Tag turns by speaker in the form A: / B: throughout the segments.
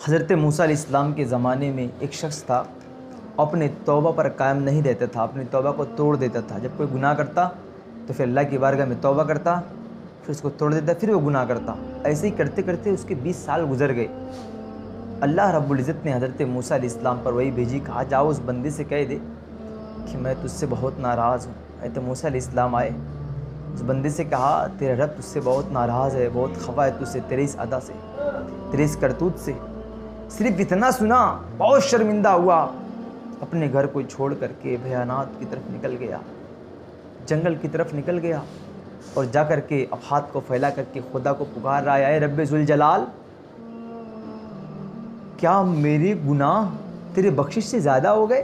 A: حضرت موسیٰ علیہ السلام کے زمانے میں ایک شخص تھا، اپنے توبہ پر قائم نہیں رہتا تھا، اپنی توبہ کو توڑ دیتا تھا۔ جب کوئی گناہ کرتا تو پھر اللہ کی بارگاہ میں توبہ کرتا، پھر اس کو توڑ دیتا، پھر وہ گناہ کرتا۔ ایسے ہی کرتے کرتے اس کے 20 سال گزر گئے۔ اللہ رب العزت نے حضرت موسیٰ علیہ السلام پر وہی بھیجی، کہا جاؤ اس بندے سے کہہ دے کہ میں تجھ سے بہت ناراض ہوں۔ حضرت موسیٰ علیہ السلام آئے، اس بندے سے کہا تیرا رب تجھ سے بہت ناراض ہے، بہت خفا ہے تجھ سے، تیرے اس ادا سے، تیرے اس کرتوت سے۔ صرف اتنا سنا بہت شرمندہ ہوا، اپنے گھر کو چھوڑ کر کے بیانات کی طرف نکل گیا، جنگل کی طرف نکل گیا، اور جا کر کے اب ہاتھ کو پھیلا کر کے خدا کو پکار رہا ہے، اے رب ذوالجلال، کیا میرے گناہ تیرے بخشش سے زیادہ ہو گئے؟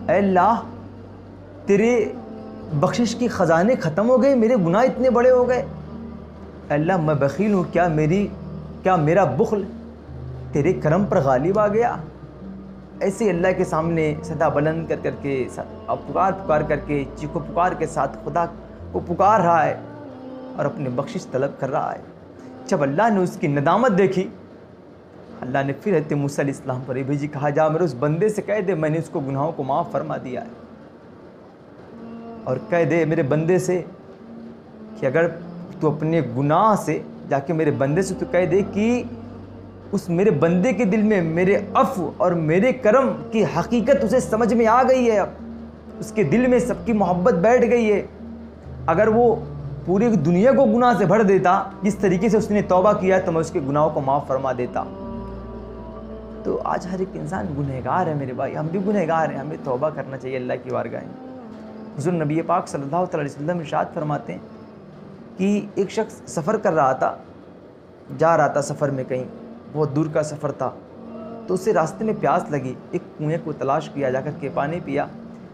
A: اے اللہ، تیرے بخشش کی خزانے ختم ہو گئے، میرے گناہ اتنے بڑے ہو گئے۔ اے اللہ، میں بخیل ہوں، کیا میرا بخل تیرے کرم پر غالب آ گیا؟ ایسے اللہ کے سامنے صدا بلند کر کر کے، پکار کر کے، چیخو پکار کے ساتھ خدا کو پکار رہا ہے اور اپنے بخشش طلب کر رہا ہے۔ جب اللہ نے اس کی ندامت دیکھی، اللہ نے پھر حضرت موسیٰ علیہ السلام پر بھیجی، کہا جا میرے اس بندے سے کہہ دے میں نے اس کو گناہوں کو معاف فرما دیا ہے، اور کہہ دے میرے بندے سے کہ اگر تو اپنے گناہ سے جا کے میرے بندے سے تو کہہ دے کہ اس میرے بندے کے دل میں میرے عفو اور میرے کرم کی حقیقت اسے سمجھ میں آ گئی ہے، اب اس کے دل میں سب کی محبت بیٹھ گئی ہے۔ اگر وہ پوری دنیا کو گناہ سے بھر دیتا جس طریقے سے اس نے توبہ کیا ہے تو میں اس کے گناہوں کو معاف فرما دیتا۔ تو آج ہر ایک انسان گنہگار ہے میرے بھائی، ہم بھی گنہگار ہیں، ہمیں توبہ کرنا چاہیے اللہ کی بارگاہ میں۔ حضور نبی پاک صلی اللہ علیہ وسلم ارشاد فرماتے ہیں کہ ایک شخص سفر کر رہا تھا، جا رہا تھا سفر میں، کہیں بہت دور کا سفر تھا، تو اسے راستے میں پیاس لگی، ایک کنویں کو تلاش کیا، جا کر کے پانی پیا،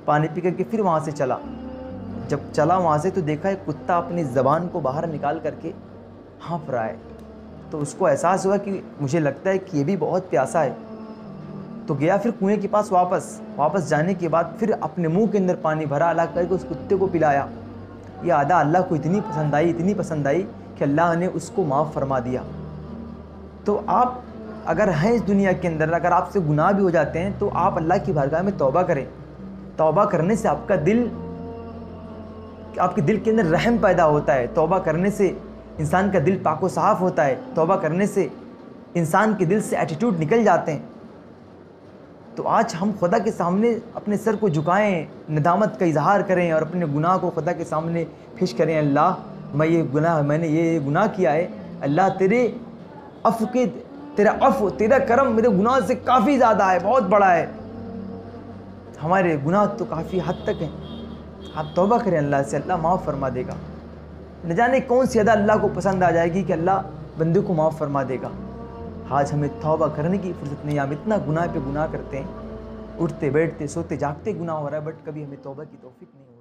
A: پانی پی کر کے پھر وہاں سے چلا۔ جب چلا وہاں سے تو دیکھا ایک کتا اپنی زبان کو باہر نکال کر کے ہانپ رہا ہے، تو اس کو احساس ہوا کہ مجھے لگتا ہے کہ یہ بھی بہت پیاسا ہے، تو گیا پھر کنویں کے پاس واپس جانے کے بعد پھر اپنے منہ کے اندر پانی بھرا، لا کر کے اس کتے کو پلایا۔ یہ ادا اللہ کو اتنی پسند آئی کہ اللہ نے اس کو معاف فرما دیا۔ تو آپ اگر ہیں اس دنیا کے اندر، اگر آپ سے گناہ بھی ہو جاتے ہیں تو آپ اللہ کی بارگاہ میں توبہ کریں۔ توبہ کرنے سے آپ کے دل کے اندر رحم پیدا ہوتا ہے، توبہ کرنے سے انسان کا دل پاک و صاف ہوتا ہے، توبہ کرنے سے انسان کے دل سے ایٹیٹیوڈ نکل جاتے ہیں۔ تو آج ہم خدا کے سامنے اپنے سر کو جھکائیں، ندامت کا اظہار کریں اور اپنے گناہ کو خدا کے سامنے پیش کریں، اللہ میں نے یہ گناہ کیا ہے، اللہ تیرا عفو تیرا کرم میرے گناہ سے کافی زیادہ ہے، بہت بڑا ہے، ہمارے گناہ تو کافی حد تک ہیں، آپ توبہ کریں اللہ سے، اللہ معاف فرما دے گا۔ نہ جانے کون سی ادا اللہ کو پسند آ جائے گی کہ اللہ بندے کو معاف فرما دے گا۔ آج ہمیں توبہ کرنے کی فرصت نہیں، ہم اتنا گناہ پہ گناہ کرتے ہیں، اٹھتے بیٹھتے سوتے جاگتے گناہ ہو رہا ہے، بٹ کبھی ہمیں توبہ کی توفیق نہیں ہوتی۔